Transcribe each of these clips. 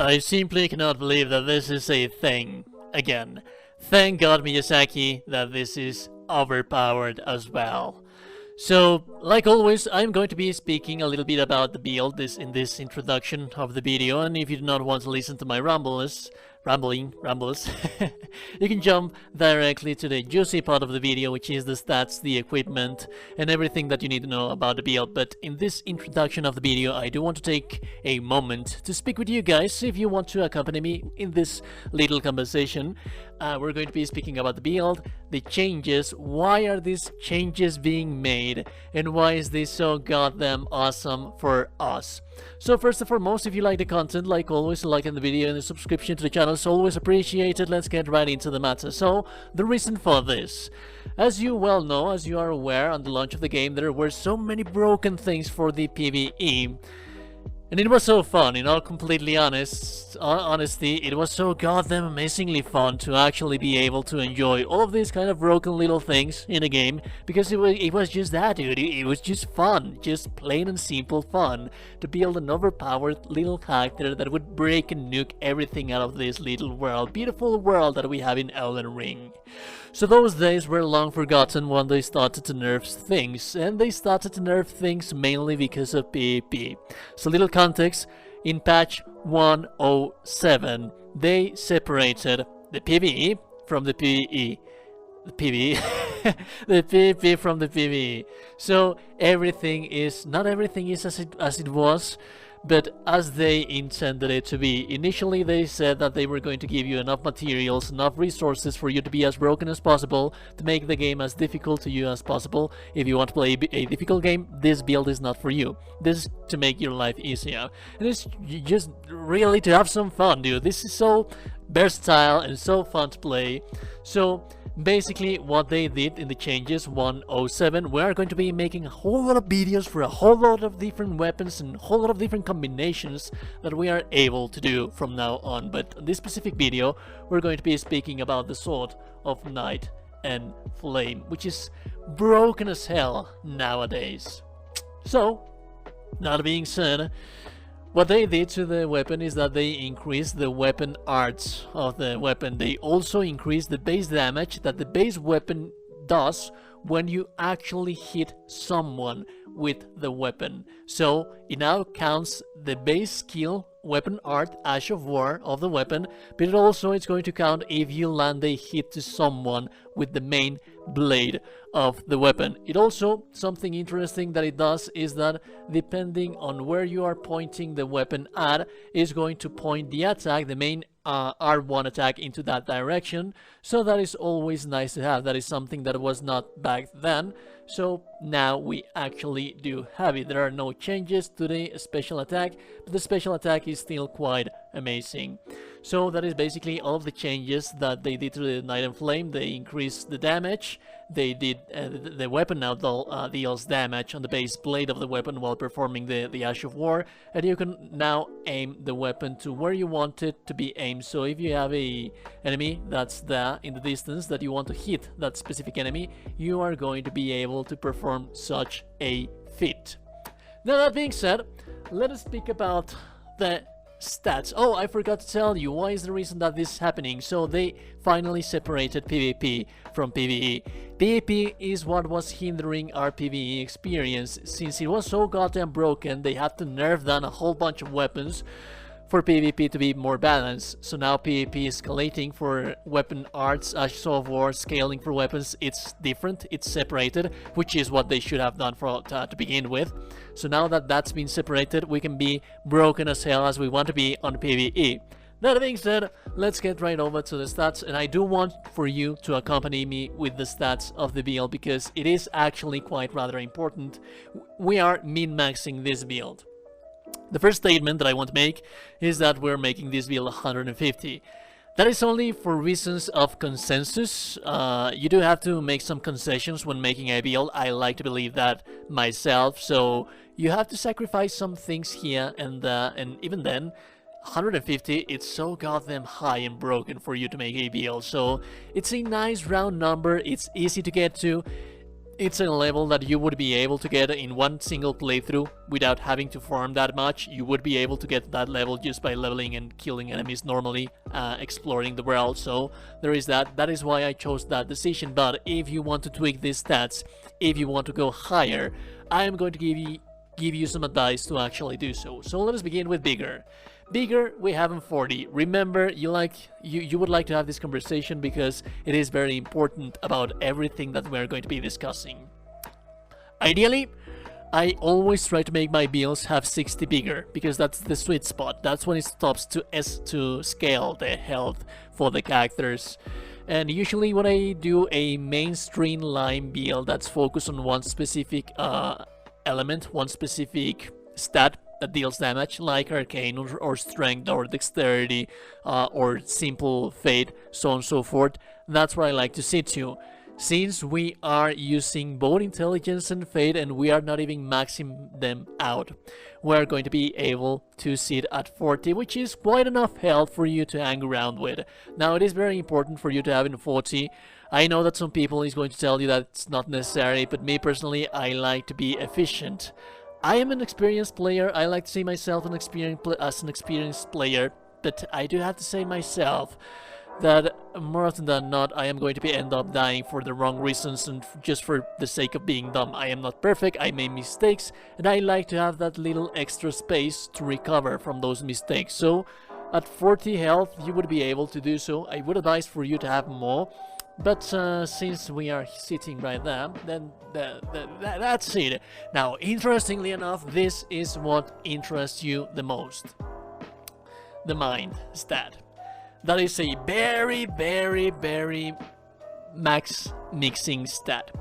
I simply cannot believe that this is a thing. Again, thank God Miyazaki that this is overpowered as well. So, like always, I'm going to be speaking a little bit about the build in this introduction of the video, and if you do not want to listen to my rambles, you can jump directly to the juicy part of the video, which is the stats, the equipment, and everything that you need to know about the build. But in this introduction of the video, I do want to take a moment to speak with you guys. If you want to accompany me in this little conversation, we're going to be speaking about the build, the changes, why are these changes being made, and why is this so goddamn awesome for us. So first and foremost, if you like the content, like always, liking the video and the subscription to the channel is always appreciated. Let's get right into the matter. So, the reason for this. As you well know, as you are aware, on the launch of the game, there were so many broken things for the PvE. And it was so fun, in all completely honesty, it was so goddamn amazingly fun to actually be able to enjoy all of these kind of broken little things in a game, because it was just that, dude. It was just fun, just plain and simple fun, to build an overpowered little character that would break and nuke everything out of this little world, beautiful world that we have in Elden Ring. So those days were long forgotten when they started to nerf things, and they started to nerf things mainly because of PvP. So little context, in patch 107, they separated the PvE from the PvE. The PvE, the PvP from the PvE. So not everything is as it was, but as they intended it to be. Initially they said that they were going to give you enough materials, enough resources for you to be as broken as possible, to make the game as difficult to you as possible. If you want to play a difficult game, this build is not for you. This is to make your life easier. And it's just really to have some fun, dude. This is so versatile and so fun to play. So basically what they did in the changes 107, we are going to be making a whole lot of videos for a whole lot of different weapons and a whole lot of different combinations that we are able to do from now on. But in this specific video, we're going to be speaking about the Sword of Night and Flame, which is broken as hell nowadays. So, that being said, what they did to the weapon is that they increased the weapon arts of the weapon. They also increased the base damage that the base weapon does when you actually hit someone with the weapon. So it now counts the base skill, weapon art, Ash of War of the weapon, but it also is going to count if you land a hit to someone with the main blade of the weapon. It also, something interesting that it does is that depending on where you are pointing the weapon at, is going to point the attack, the main R1 attack, into that direction. So that is always nice to have. That is something that was not back then. So now we actually do have it. There are no changes to the special attack, but the special attack is still quite amazing. So that is basically all of the changes that they did to the Night and Flame. They increased the damage. They did the weapon now deals damage on the base blade of the weapon while performing the Ash of War, and you can now aim the weapon to where you want it to be aimed. So if you have a enemy that's there in the distance that you want to hit that specific enemy, you are going to be able to perform such a feat. Now that being said, let us speak about the stats. Oh, I forgot to tell you why is the reason that this is happening. So they finally separated PvP from PvE. PvP is what was hindering our PvE experience. Since it was so goddamn broken, they had to nerf down a whole bunch of weapons for PvP to be more balanced. So now PvP is escalating for weapon arts, Ash of War, scaling for weapons. It's different, it's separated, which is what they should have done to begin with. So now that that's been separated, we can be broken as hell as we want to be on PvE. That being said, let's get right over to the stats, and I do want for you to accompany me with the stats of the build because it is actually quite rather important. We are min-maxing this build. The first statement that I want to make is that we're making this build 150. That is only for reasons of consensus. You do have to make some concessions when making a build. I like to believe that myself. So you have to sacrifice some things here and even then, 150, it's so goddamn high and broken for you to make a build. So it's a nice round number. It's easy to get to. It's a level that you would be able to get in one single playthrough without having to farm that much. You would be able to get that level just by leveling and killing enemies normally, exploring the world. So there is that. That is why I chose that decision. But if you want to tweak these stats, if you want to go higher, I am going to give you some advice to actually do so. So let us begin with bigger. Bigger, we have in 40. Remember, you would like to have this conversation because it is very important about everything that we're going to be discussing. Ideally, I always try to make my builds have 60 bigger because that's the sweet spot. That's when it stops to scale the health for the characters. And usually when I do a mainstream line build that's focused on one specific element, one specific stat that deals damage, like arcane or strength or dexterity or simple fate, so on and so forth, that's where I like to sit to. Since we are using both intelligence and fate and we are not even maxing them out, we're going to be able to sit at 40, which is quite enough health for you to hang around with. Now it is very important for you to have in 40. I know that some people is going to tell you that it's not necessary, but me personally, I like to be efficient. I am an experienced player. I like to see myself as an experienced player, but I do have to say myself that more often than not I am going to end up dying for the wrong reasons and just for the sake of being dumb. I am not perfect, I made mistakes, and I like to have that little extra space to recover from those mistakes. So at 40 health you would be able to do so. I would advise for you to have more, but since we are sitting right there, then that's it. Now, interestingly enough, this is what interests you the most. The mind stat. That is a very, very, very max mixing stat.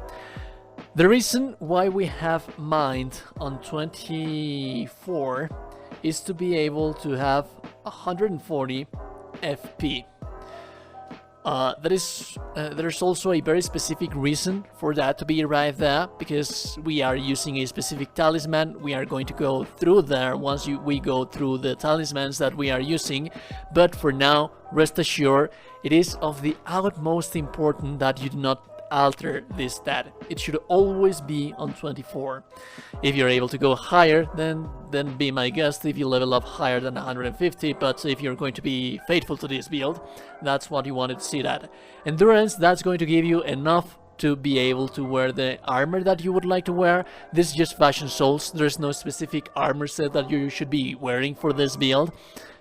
The reason why we have mind on 24 is to be able to have 140 FP. There's also a very specific reason for that to be right there, because we are using a specific talisman. We are going to go through there once we go through the talismans that we are using, but for now, rest assured, it is of the utmost importance that you do not alter this stat. It should always be on 24. If you're able to go higher, then be my guest if you level up higher than 150, but if you're going to be faithful to this build, that's what you wanted to see. That endurance, that's going to give you enough to be able to wear the armor that you would like to wear. This is just fashion souls. There's no specific armor set that you should be wearing for this build.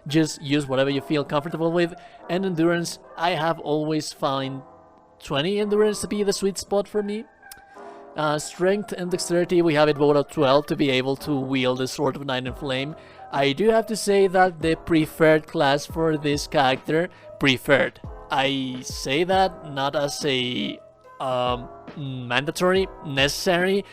Just use whatever you feel comfortable with. And endurance, I have always found 20 endurance to be the sweet spot for me. Strength and dexterity, we have it both at 12 to be able to wield the Sword of Night and Flame. I do have to say that the preferred class for this character, preferred, I say that not as a mandatory, necessary.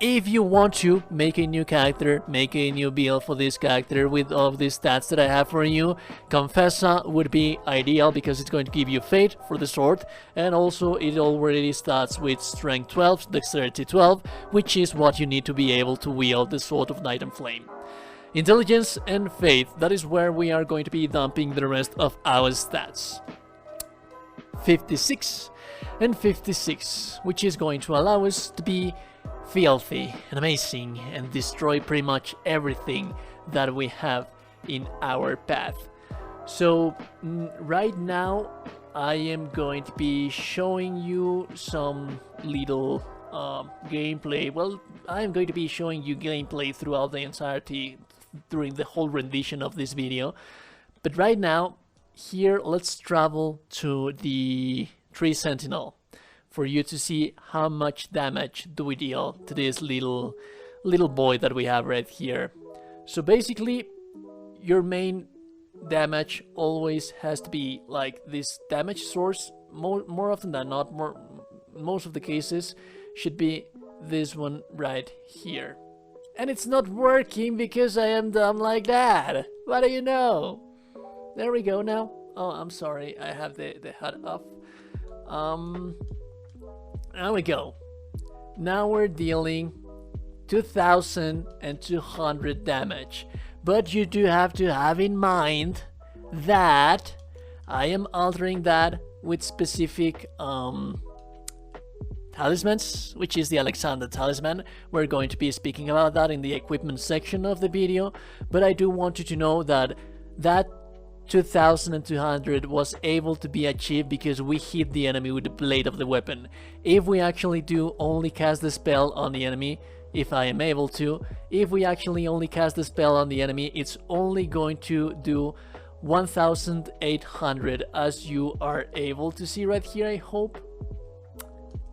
If you want to make a new character, make a new build for this character with all of these stats that I have for you, Confessa would be ideal because it's going to give you Fate for the sword, and also it already starts with Strength 12, Dexterity 12, which is what you need to be able to wield the Sword of Night and Flame. Intelligence and Faith, that is where we are going to be dumping the rest of our stats. 56 and 56, which is going to allow us to be filthy and amazing and destroy pretty much everything that we have in our path. So right now I am going to be showing you some little gameplay. Well, I'm going to be showing you gameplay throughout the entirety during the whole rendition of this video, but right now here let's travel to the Tree Sentinel for you to see how much damage do we deal to this little boy that we have right here. So basically, your main damage always has to be like this damage source. More often than not, most of the cases should be this one right here. And it's not working because I am dumb like that. What do you know? There we go now. Oh, I'm sorry, I have the HUD off. There we go. Now we're dealing 2200 damage. But you do have to have in mind that I am altering that with specific talismans, which is the Alexander talisman. We're going to be speaking about that in the equipment section of the video, but I do want you to know that 2200 was able to be achieved because we hit the enemy with the blade of the weapon. If we actually do only cast the spell on the enemy, if I am able to, if we actually only cast the spell on the enemy, it's only going to do 1800, as you are able to see right here, I hope.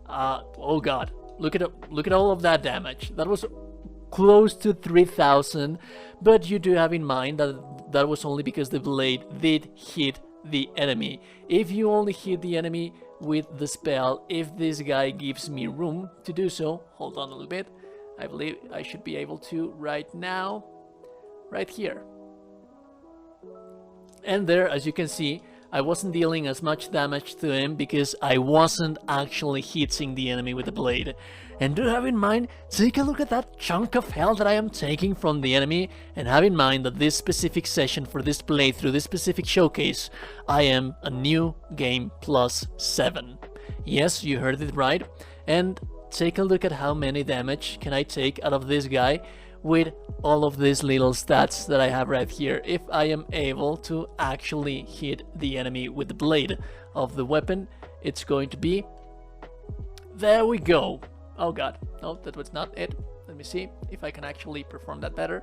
Oh god, look at all of that damage. That was close to 3000, but you do have in mind that that was only because the blade did hit the enemy. If you only hit the enemy with the spell, if this guy gives me room to do so, hold on a little bit, I believe I should be able to right now, right here. And there, as you can see, I wasn't dealing as much damage to him because I wasn't actually hitting the enemy with the blade. And do have in mind, take a look at that chunk of health that I am taking from the enemy, and have in mind that this specific session for this playthrough, this specific showcase, I am a new game plus 7. Yes, you heard it right. And take a look at how many damage can I take out of this guy with all of these little stats that I have right here, if I am able to actually hit the enemy with the blade of the weapon. It's going to be... There we go. Oh god, no, that was not it. Let me see if I can actually perform that better.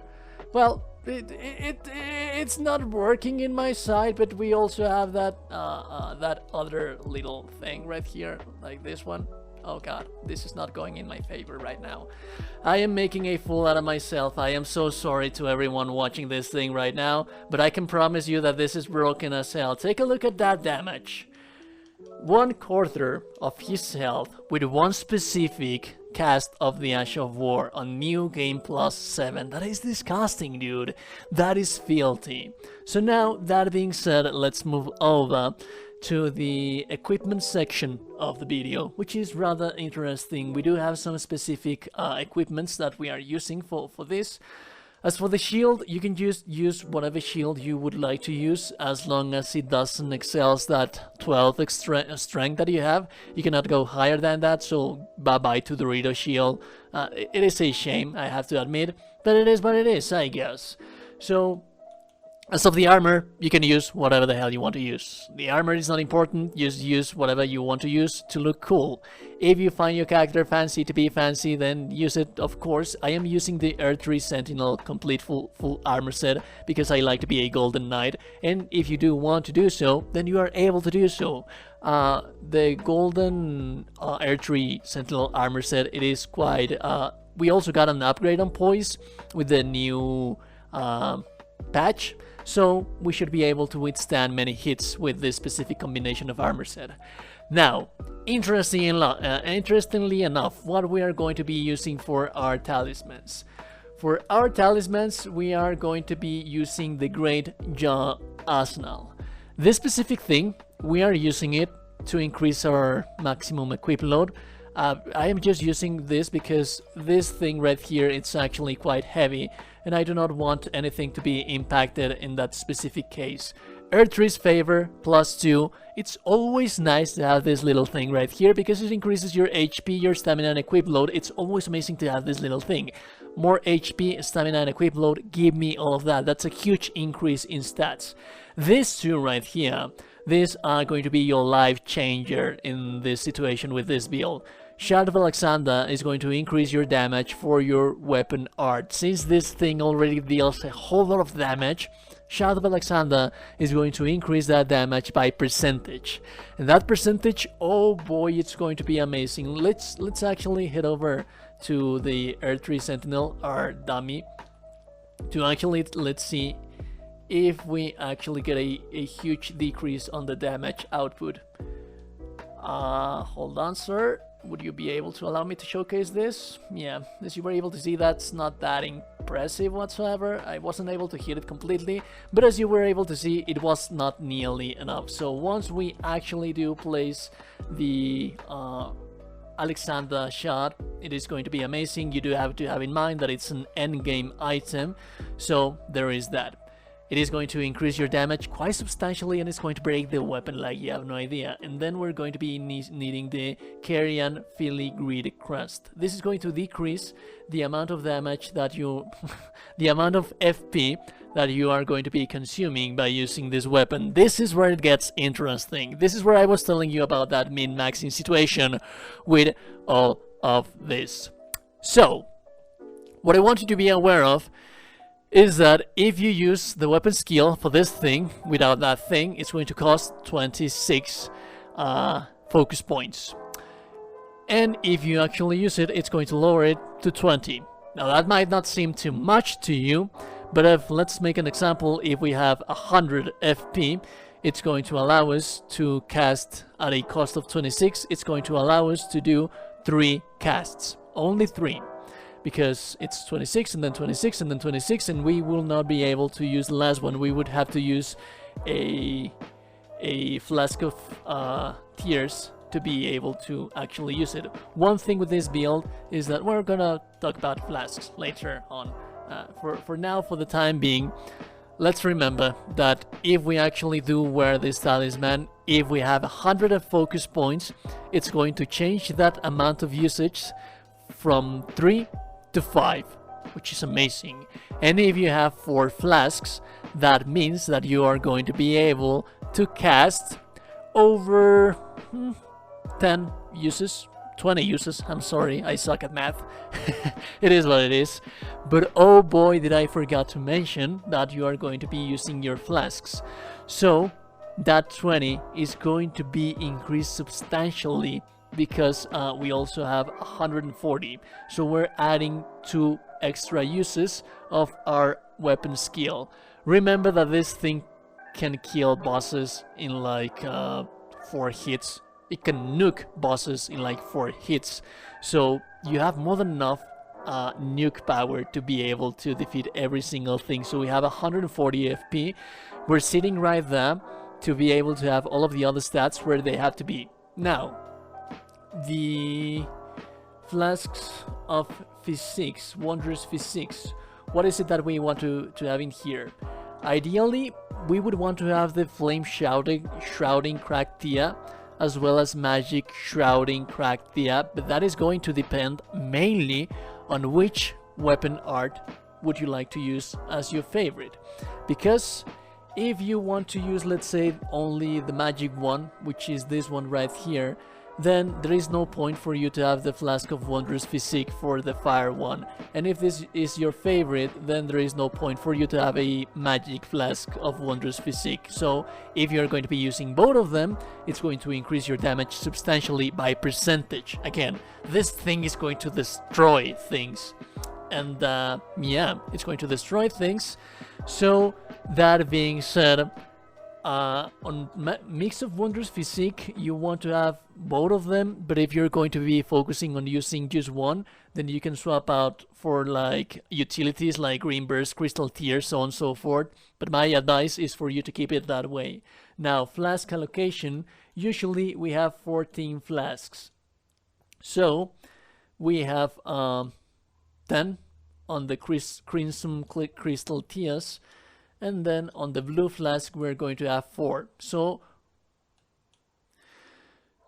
Well, it's not working in my side, but we also have that that other little thing right here, like this one. Oh god, this is not going in my favor right now. I am making a fool out of myself. I am so sorry to everyone watching this thing right now, but I can promise you that this is broken as hell. Take a look at that damage. 1/4 of his health with one specific cast of the Ash of War on new game plus 7. That is disgusting, dude. That is filthy. So now, that being said, let's move over to the equipment section of the video, which is rather interesting. We do have some specific equipments that we are using for this. As for the shield, you can just use whatever shield you would like to use, as long as it doesn't excel that 12 strength that you have. You cannot go higher than that, so bye-bye to the Dorito shield. It is a shame, I have to admit, but it is what it is, I guess. So, as of the armor, you can use whatever the hell you want to use. The armor is not important, just use whatever you want to use to look cool. If you find your character fancy to be fancy, then use it, of course. I am using the Earth Tree Sentinel complete full armor set because I like to be a golden knight. And if you do want to do so, then you are able to do so. The golden Earth Tree Sentinel armor set, it is quite... we also got an upgrade on poise with the new patch. So we should be able to withstand many hits with this specific combination of armor set. Now, interestingly enough, what we are going to be using for our talismans. For our talismans, we are going to be using the Great Jaw Arsenal. This specific thing, we are using it to increase our maximum equip load. I am just using this because this thing right here, it's actually quite heavy, and I do not want anything to be impacted in that specific case. Earth Tree's Favor, +2. It's always nice to have this little thing right here because it increases your HP, your stamina, and equip load. It's always amazing to have this little thing. More HP, stamina, and equip load, give me all of that. That's a huge increase in stats. These two right here, these are going to be your life changer in this situation with this build. Shard of Alexander is going to increase your damage for your weapon art. Since this thing already deals a whole lot of damage, Shard of Alexander is going to increase that damage by percentage. And that percentage, oh boy, it's going to be amazing. Let's actually head over to the Earth Tree Sentinel, our dummy, to actually, let's see if we actually get a huge decrease on the damage output. Hold on, sir. Would you be able to allow me to showcase this? Yeah, as you were able to see, that's not that impressive whatsoever. I wasn't able to hit it completely, but as you were able to see, it was not nearly enough. So once we actually do place the Alexander shot, it is going to be amazing. You do have to have in mind that it's an endgame item, so there is that. it is going to increase your damage quite substantially, and it's going to break the weapon like you have no idea. And then we're going to be needing the Carrion Filigree Crust. This is going to decrease the amount of damage that you the amount of FP that you are going to be consuming by using this weapon. This is where it gets interesting. This is where I was telling you about that min-maxing situation with all of this. So what I want you to be aware of is that if you use the weapon skill for this thing without that thing, it's going to cost 26 focus points. And if you actually use it, it's going to lower it to 20. Now that might not seem too much to you, but let's make an example. If we have 100 FP, it's going to allow us to cast at a cost of 26. It's going to allow us to do 3 casts, only 3. Because it's 26 and then 26 and then 26, and we will not be able to use the last one. We would have to use a flask of tears to be able to actually use it. One thing with this build is that we're gonna talk about flasks later on. For now, for the time being, let's remember that if we actually do wear this talisman, if we have 100 of focus points, it's going to change that amount of usage from 3 to 5, which is amazing. And if you have 4 flasks, that means that you are going to be able to cast over 10 uses, 20 uses. I'm sorry, I suck at math. It is what it is. But oh boy, did I forget to mention that you are going to be using your flasks. So that 20 is going to be increased substantially, because we also have 140, so we're adding 2 extra uses of our weapon skill. Remember that this thing can kill bosses in like 4 hits. It can nuke bosses in like 4 hits, so you have more than enough nuke power to be able to defeat every single thing. So we have 140 FP. We're sitting right there to be able to have all of the other stats where they have to be. Now, the flasks of physics, Wondrous Physics, what is it that we want to have in here? Ideally, we would want to have the Flame Shrouding Cracktia, as well as Magic Shrouding Cracktia, but that is going to depend mainly on which weapon art would you like to use as your favorite. Because if you want to use, let's say, only the magic one, which is this one right here, then there is no point for you to have the Flask of Wondrous Physique for the fire one. And if this is your favorite, then there is no point for you to have a magic Flask of Wondrous Physique. So if you're going to be using both of them, it's going to increase your damage substantially by percentage. Again, this thing is going to destroy things. And yeah, it's going to destroy things. So that being said, on mix of Wondrous Physique, you want to have both of them, but if you're going to be focusing on using just one, then you can swap out for like utilities like Green Burst, Crystal Tear, so on and so forth. But my advice is for you to keep it that way. Now, flask allocation, usually we have 14 flasks. So we have 10 on the Crimson Crystal Tears, and then on the blue flask we're going to have 4.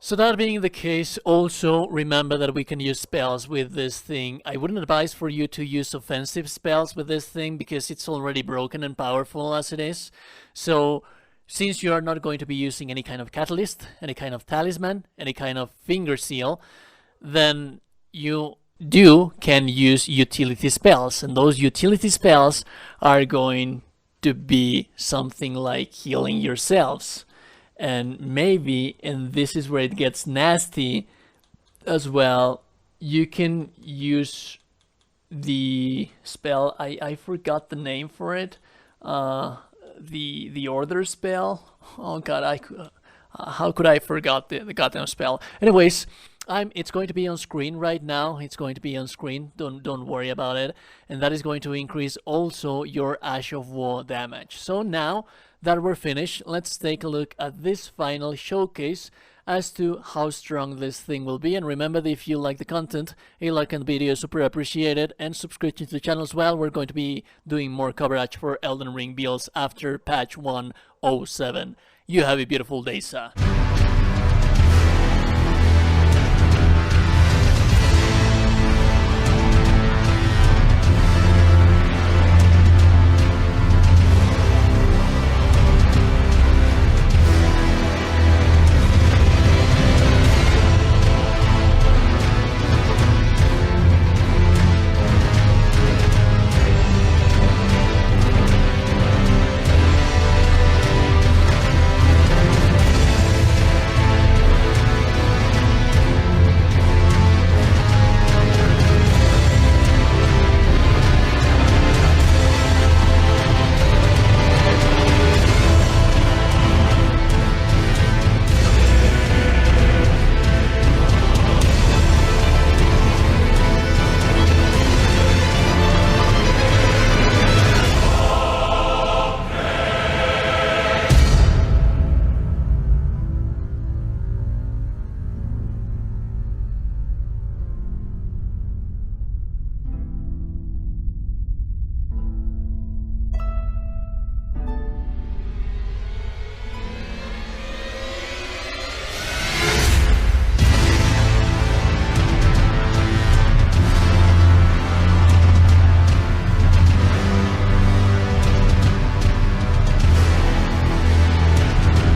So that being the case, also remember that we can use spells with this thing. I wouldn't advise for you to use offensive spells with this thing because it's already broken and powerful as it is. So since you are not going to be using any kind of catalyst, any kind of talisman, any kind of finger seal, then you can use utility spells, and those utility spells are going to be something like healing yourselves. And maybe, and this is where it gets nasty as well, you can use the spell, I forgot the name for it, the order spell. Oh god, how could I forgot the goddamn spell? Anyways, it's going to be on screen right now. It's going to be on screen. Don't worry about it. And that is going to increase also your Ash of War damage. So now that we're finished, let's take a look at this final showcase as to how strong this thing will be. And remember that if you like the content, a like on the video is super appreciated, and subscription to the channel as well. We're going to be doing more coverage for Elden Ring builds after patch 107. You have a beautiful day, sir.